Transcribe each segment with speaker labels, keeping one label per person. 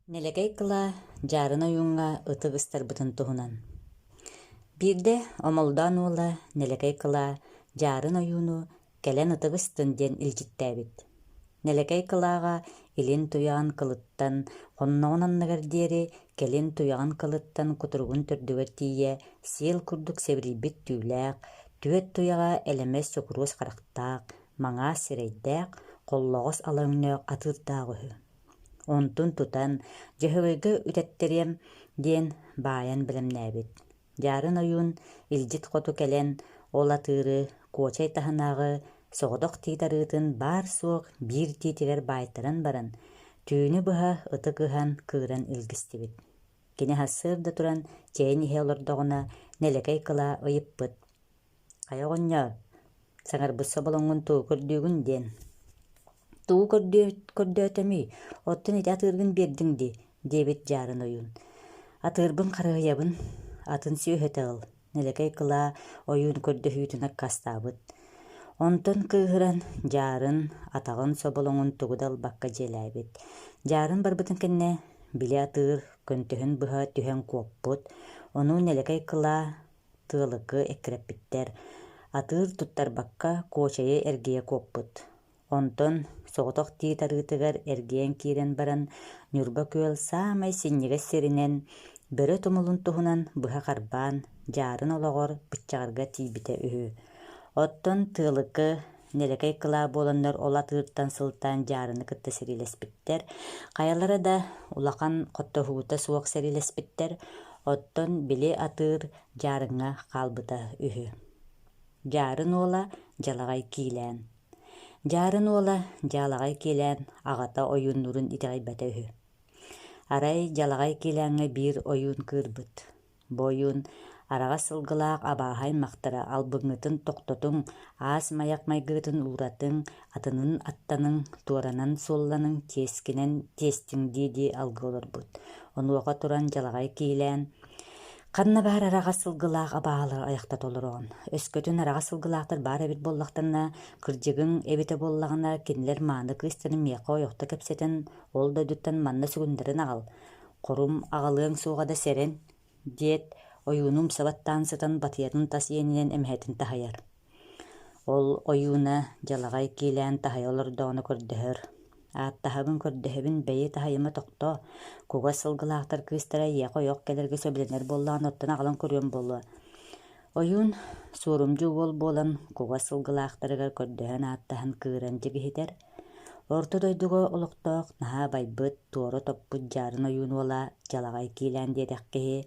Speaker 1: Нелегей кыла жарын оюңга ытыгыстар бытын туһунан. Бирде омолдан уола нелегей кыла жарын оюну келен ытыгыстын диэн илдьиттээбит. Нелегей кылаага илин туяан кылыттан хонноҕун анныгар диэри келин туяан кылыттан кутуругун төрдүгөр тиийэ сиэл курдук себирийбит түүлээх, түөт туяҕа элемес сокуруос харахтаах, маҥаас сирэйдээх, холлоҕос алаҥнöөх атыырдаах үһү. Онтун тутан дьыһыгыйга үтэттериэм диэн баайан билэмнээбит. Дьаарын ойуун илдьит хоту кэлэн ол атыыры куочай таһынаагы соҕодох тиитарыытын баар суох биир тиитигэр баайтаран баран, түүнү быһа ыты кыыһан кыыран илгистибит. Кини хассыырда туран чэйин иһэ олордоҕуна нэлэкэй кылаа ыйыппыт. «Хайа оҕонньоо, саҥарбыт соболоҥҥун туу көрдүүгүн» диэн. «Туу көрдөөтөмүй, оттон ити атыыргын биэрдиҥ ди» диэбит дьаарын ойуун. «Атыырбын харыһыйабын, атын сүүһэтэ ыл» нэлэкэй кылаа ойуун көрдөһүүтүнэ кастаабыт. Онтон кыыһыран дьаарын атаҕын соболоҥун тугудал бакка дьиэлээбит. Дьаарын барбытын кэннэ били атыыр көнтөһүн быһа түһэн куоппут, ону нэлэкэй кылаа тыалыккы эккирэппиттэр, атыыр туттарбакка куочайы эргийэ куоппут. Онтон соҕотох тиитарыытыгар эргиэн киирэн баран, ньурба күөл саамай синньигэс сиринэн, бөрө тумулун туһунан быһа харбаан, дьаарын олоҕор быччаҕарга тиибитэ үһү. Оттон тыалыккы нэлэкэй кылаа буоланнар ол атыыртан сылтаан дьаарыны кытта сирилэспиттэр, хайалара да улахан хоттоһуута суох сирилэспиттэр, оттон били атыыр дьаарыҥҥа хаалбыта үһү. Дьаарын уола дьалаҕай киилээн. Дьаарын уола дьаалаҕай киилээн аҕата ойууннурун итиҕэйбэтэ үһү. Арай дьалаҕай киилээҥҥэ биир ойуун кыырбыт. Бу ойуун араҕа сылгылаах абааһай-махтара албыҥҥытын тохтотуҥ, аас маяк майгыытын ууратыҥ, атынын аттаныҥ, туоранан суолланыҥ тиэскинэн тиэстиҥ дии алгы олорбут. Онуоха туран дьалаҕай киилээн ханна баар араҕа сылгылаах абааһылар айахтат олороҕун. Өскөтүн араҕа сылгылаахтар баар эбит буоллахтарына, кырдьыгыҥ эбитэ буоллаҕына кинилэр мааны кыыстарын миэхэ ойохто кэпсэтэн, ол дойдуттан манна сүгүндэрэн аҕал, хорум аҕалыаҥ суоҕа сэрэн диэт ойуунум сабаттаан сытан батыйатын тас иэнинэн эмиһэтин таһайар. Ол ойууна дьалаҕай киилээн таһайа олордоҕуну көрдөһөр. Ааттаһабын көрдөһөбүн бэйи таһайыма тохто, куга сылгылаахтар кыыстара ийээх ойох кэлэргэ сөбүлэнэр буоллаҕын оттон аҕалан көрүөм буолуо. Ойуун суорумдьу уол буолан куга сылгылаахтарыгар көрдөһөн ааттаһын кыыран дьигиһитэр, орто дойдуго олохтоох наһаа байбыт туоро топпут дьаарын ойуун уола дьалаҕай киилээн диэтэх киһи,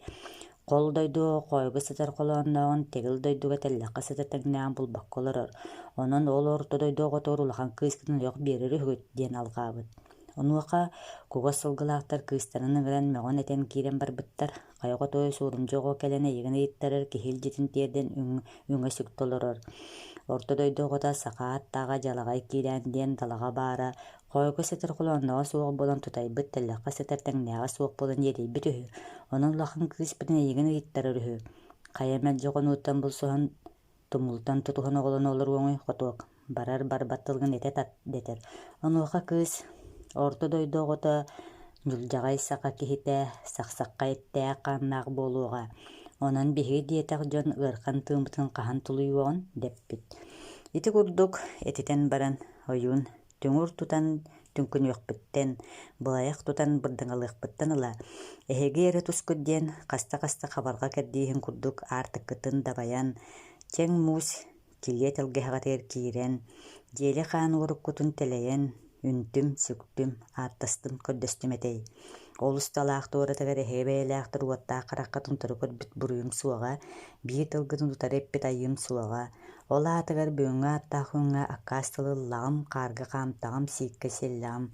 Speaker 1: хол дойдуо хойго сытар холоонноҕун тэгил дойдуга тэллэххэ сытар тэҥнээҕин булбакка олорор, онон ол орто дойдуоҕотоор улахан кыыскытын ойох биэрэр үһүгэт диэн алгаабыт. Онуоха куга сылгылаахтар кыыстарын ыҥыран мөҕөн этэн киирэн барбыттар, хайоҕотoi суурумдьуоҕо кэлэн эйигин ыйыттарар киһи илдьитин тиэрдэн үҥэ сүкт олорор. Орто дойдуоҕота саха аттааҕа дьалаҕай киилээн диэн далаҕа баара, хойго сытар холоонноҕо суох буолан тутайбыт тэллэххэ сытар тэҥнээҕэ суох буолан иэриийбит үһү, онон улахан кыыспытын эйигин ыйыттарар үһү. Хайа мэл дьоҕонууттан булсуһан тумултан тутуһан оҕолону олор уоҥуй хотуок, барар барбаттылгын этэ тат дэтэр. Онуоха кыыс орто дойдуоҕото дьулдьаҕай саха киһитэ сахсахха эттээх хааннаах буолуоҕа, онон биһиги диэтэх дьон ыархан тыымытын хаһан тулуйуоҕун дэппит. Ити курдук этитэн баран ойуун түҥүр тутан түҥкүнүөхпүттэн, былайах тутан бырдыҥалыахпыттан ыла, эһиги эрэ тускут диэн хаста хабарга кэрдииһин курдук аартыккытын дабайан, чэҥ муус килиэ тылгэһэҕэтигэр киирэн, дьиэли хаан уоруккутун тэлэйэн, үнтүм, сүктүм, ааттастым көрдөстүм этэй. Ол усталаах туоратыгар эһэ бэйэлээхтэр уоттаах харахха тунтары көрбүт буруйум суоҕа, биир тылгытын тутар эппит айыым суоҕа, ол аатыгар бүүҥҥэ ааттааххыҥҥа аккаас тылыллаҕым, хаарга хаамтаҕым, сиикка сиэллэҕим,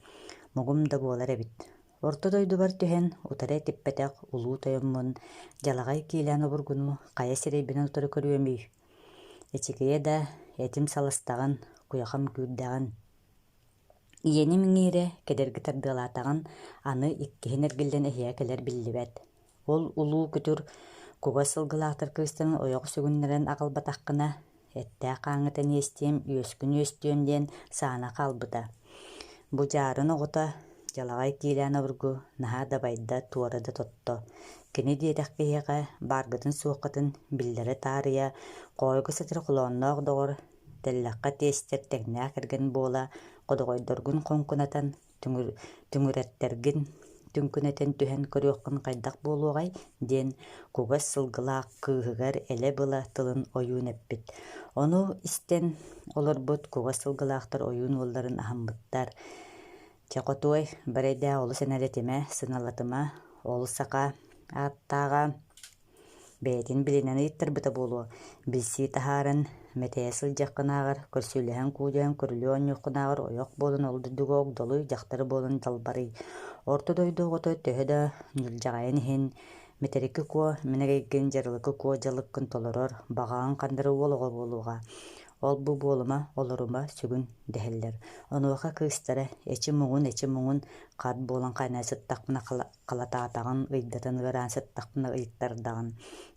Speaker 1: мугум да буолар эбит. Орто дойдубар түһэн утары типпэтэх улуу тойоммун, дьалаҕай киилээн обургуну хайа сирэйбинэн утары көрүөмүй. Эчигиэ да этим саластаҕын, куйахам күүрдэҕин. Иэни миҥиирэ кэдэрги тардыалаатаҕын аны иккиһин эргиллэн эһиэ кэлэр биллибэт. Ол улуу күтүр куга сылгылаахтар кыыстарын ойоҕо сүгүннэрэн аҕалбатаххына, эттээх ааҥытан иэстиэм үөскүн үөстүөм диэн саана хаалбыта. Бу дьаарын оҕото жалагай киилэн обургу наһаа дабайда туорада тотто. Кини диэтэх киһиэҕэ бааргытын суоххатын биллэри таарыйа коойго сытыр кулоонноох доҕор дэллэххэ тиэстэр тэгнээх эрген буола ходоҕойдоргун хоҥкунатан түҥүрэттэргин түҥкүнэтэн түһэн көрүөххүн хайдах буолуоҕай диэн кугас сылгылаах кыыһыгар эле была тылын ойуун эппит. Ону истэн олорбут кугас сылгылаахтар ойуун уолларын аһаммыттар. Чакотуой барайдаа олус энэлэтимэ сыналатыма олусака ааттаага бээтин билинэн ыйыттарбыта буолуо билсии таһааран мэтэйэ сылдьаххынааҕар көрсүүлэһэн куудьаан көрүлүө онньууххунааҕар ойох буолун олдурдугоок долуй дьахтары буолун талбарый. Орто дойдуоҕото төһө да ньулдьаҕайын иһин мэтэрикки куо минэгэйгин жарылыкка куо дьалыккын толорор баҕаан хандары уолоҕо буолууга. Ол бу буолума олорума сүгүн дэһэллэр. Онуоха кыыстара эчи муҥун хат буолан хайнаа сыттахпына халатаатаҕын ыйдатын ыараан сыттахпына ыйыттардаҕын.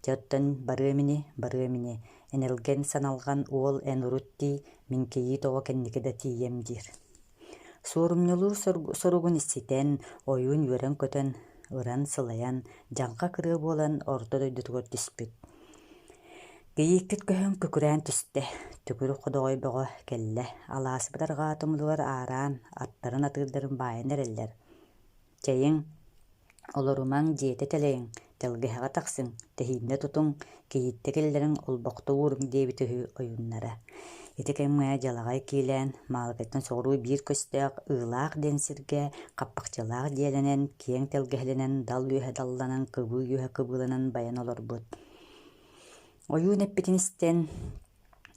Speaker 1: Дьоттон барыамини энэлген саналган уол эн урут-дии минкейии тоҕо кэнники да тиийэм диир. Суорумньулуу соругун issitэн ойуун үөрэн көтөн ыран сылайан дьаҥха кырыы буолан орто дойдутугар түспүт. Гейиккит көһөн күкүрээн түстэ, түгүр ходоҕойбоҕо кэллэ, алаасыбытарҕаа тумулугар аараан аттарын атыырдарын баайан эрэллэр. Чэйиҥ, олорумаҥ дьиэтэ тэлэйиҥ, тэлгэһэҕэ тахсыҥ, тэһииннэ тутуҥ, киһиитэ киллэриҥ олбохто ууруҥ диэбит үһү ойууннара. Ити кэмҥэ дьалагай киилэн маалакайттан соҕуруу биир көстөөх ыылаах диэн сиргэ хаппахчылаах диэлэнэн, киэҥ тэлгэһэлэнэн, дал үөһэ далланан, кыбыы үөһэ кыбыыланан байан олорбут. Ойуун эппитин истэн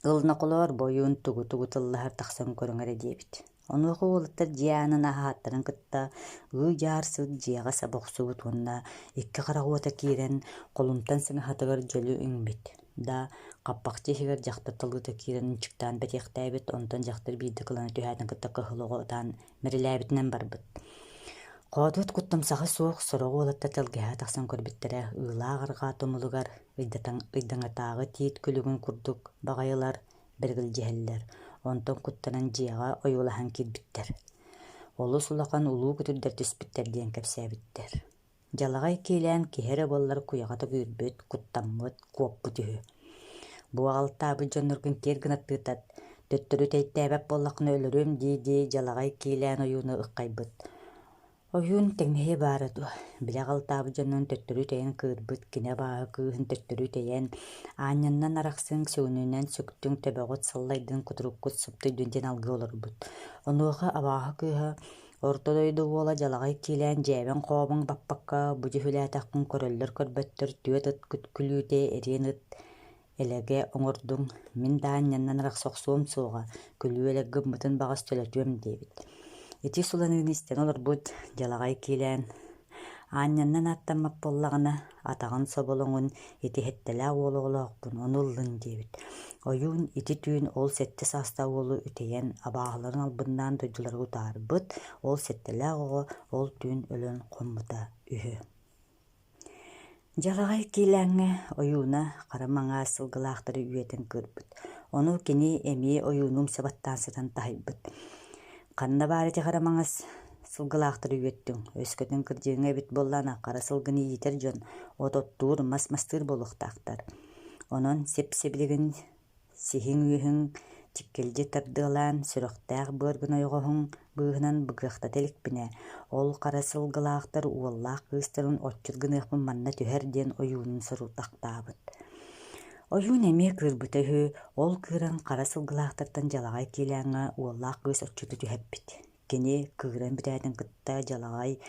Speaker 1: ылноколоор бойуун тугу тыллаһар тахсан көрөҥөрэ диэбит. Онуоха уолаттар дьиаанын аһааттарын кытта ыы дьаарсыт дьиэҕэ сабохсубут уонна икки хараҕуота киирэн холумтан сыҥаһатыгар дьөлү үҥбит. Да хаппахчы иһигэр дьахтар талыыта киирэн унчуктаан бэтиэхтэйбит, онтон дьахтар биирдэ кылана түһээтин кытта кыһылоҕотаан мэрилээбитинэн барбыт. Хоотуот куттамсаҕа суох сороҕу уолаттар тэлгэһэ тахсан көрбүттэрэ ыылааҕарҕаа тумулугар ыйдаҥатааҕы тиит күлүгүн курдук баҕайылар бэргэлдьиһэллэр, онтон куттанан дьиэҕэ ойуулаһан киирбиттэр. Олус улахан улуу күтүрдэр түспүттэр диэн кэпсээбиттэр. Дьалагай киилэн киһи эрэ буоллар куйаҕата күүрбүт, куттаммыт, куоппут үһү. Бу аҕалтаабыт дьонноргун киэр гынаттыытат, төттөрү тэйттээбэп буоллаххына өлөрүөм дии дьалагай киилэн ойууну ыккайбыт. Ойуун тэҥниһи баара дуо, билэ аҕалтаабыт дьоннон төттөрү тэйэн кыырбыт, кинэ бааһы кыыһын төттөрү тэйэн, аанньаннан арахсыҥ сөүнүүнэн сүктүҥ төбөҕүт саллайдыын кутуруккут сыптыйдуун диэн алгы олорбут. Онуоха абааһы кыыһа орто дойду уола дьалагай киилэн дьээбэн хообуҥ баппакка бу дьүһүлээтэххин көрөллөр көрбөттөр түөт ыт күлүүтэ эриэн ыт элэгэ оҥордуҥ, мин да аанньаннан арах сохсуом суоҕа, күлүү элек гыммытын баҕас төлөтүөм диэбит. Ити суланыын истэн олорбут дьалагай киилэн аанньаннан аттаммап боллаҕына атаҕын соболоҥун ити хэттэлээх уолуолоохпун, ону ыллын диэбит. Ойуун ити түүн ол сэтти саастаа уолу үтэйэн абааһыларын албыннаан дойдуларга утаарбыт, ол сэттэлээх оҕо ол түүн өлөн хоммута үһү. Дьалагай киилээҥҥэ ойууна харамаҥаа сылгылаахтары үөтэн кыырбыт. Ону кини эмиэ ойуунум сабаттаан сытан таһайбыт. Ханна баарыти харамаҥас сылгылаахтары үөттүҥ, өскөтүн кырдьыыҥа эбит боллаана хара сылгыны иитэр дьон ототтуур мас-мастыыр буолуохтаахтар. Онон сеп-себилигин сиһиҥ үөһүҥ тиккэлдьи тардыалаан сүрөхтээх быаргын ойоҕоһуҥ быыһынан быгыахтата иликпинэ, ол хара сылгылаахтар уоллаах кыыстарын оччут гыныахпын манна түһэр диэн ойуунун соруутахтаабыт. Ойуун эмиэ кыырбыта үһү, ол кыыран хара сылгылаахтартан дьалагай киилээҥҥэ уоллаах кыыс оччуту түһэппит. Кини кыыран битээдин кытта дьалагай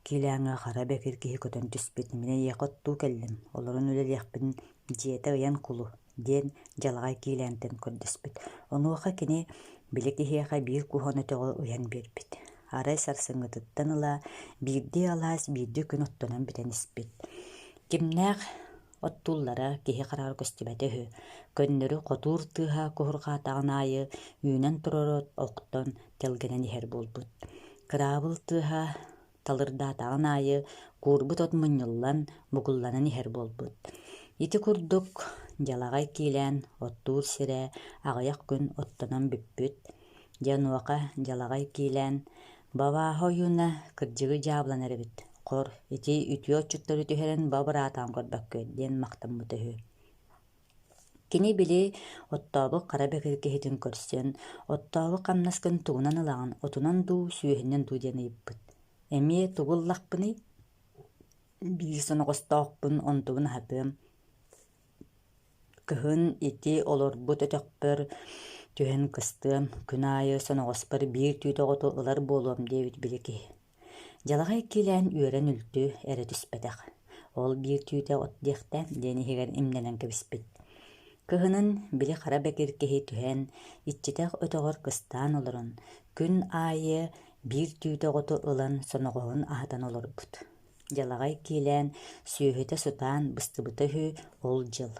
Speaker 1: киилээҥҥэ хара бэкир киһи көтөн түспүт, мина ийэхэ оттуу кэллим, олорун үлэлиэхпин дьиэтэ ыйан кулу диэн дьалагай киилээнтэн көрдөспүт. Онуоха кини били киһиэхэ биир куһан өтөҕө ыйан биэрбит. Арай сарсыҥҥытыттан ыла биирдии алаас биирдии күн оттонон бүтэн испит. Кимнээх оттууллара киһи хараар көстүбэтэ үһү, көннөрү хотуур тыыһа куһурҕаатаҕын аайы үүнэн туророт оқтон тэлгэнэн иһэр буолбут. Кыраабыл тыыһа талырдаатаҕын аайы куурбут от мунньуллан бугулланан иһэр буолбут. Ити курдук дьалагай киилэн оттуур сирэ аҕыйах күн оттонон бүппүт. Дьануаха дьалагай киилэн Бабааһы ойуна кырдьыгы дьааблан эребит. Хор, ити үтүө оччуттары түһэрэн бабыраатаан көрбөккө диэн мактаммыт үһү. Кини били оттообу хара бэкир киһитин көрсөн, оттообу хамнаскын тугунан ылаҕын, отунан дуу, сүөһүнэн дуу диэн ыйыппыт. Эмиэ тугуллахпыный, бии соноҕостоохпун, онтубун аһатыам. Кыһын ити олорбут өтөхпөр түһэн кыстыам, күн аайы соноҕоспор биир түүт оҕоту ылар буолуом диэбит били киһи. Дьалаҕай киилээн үөрэн үлтү эрэ түспэтэх. Ол биир түүтэ от диэхтэ диэн иһигэр имнэнэн кэбиспит. Кыһынын били хара бэкир киһи түһэн иччитэх өтөҕөр кыстаан олорон, күн аайы биир түүт оҕоту ылан соноҕоһун аһатан олорбут. Дьалаҕай киилээн сүөһүтэ сутаан быстыбыта үһү ол дьыл.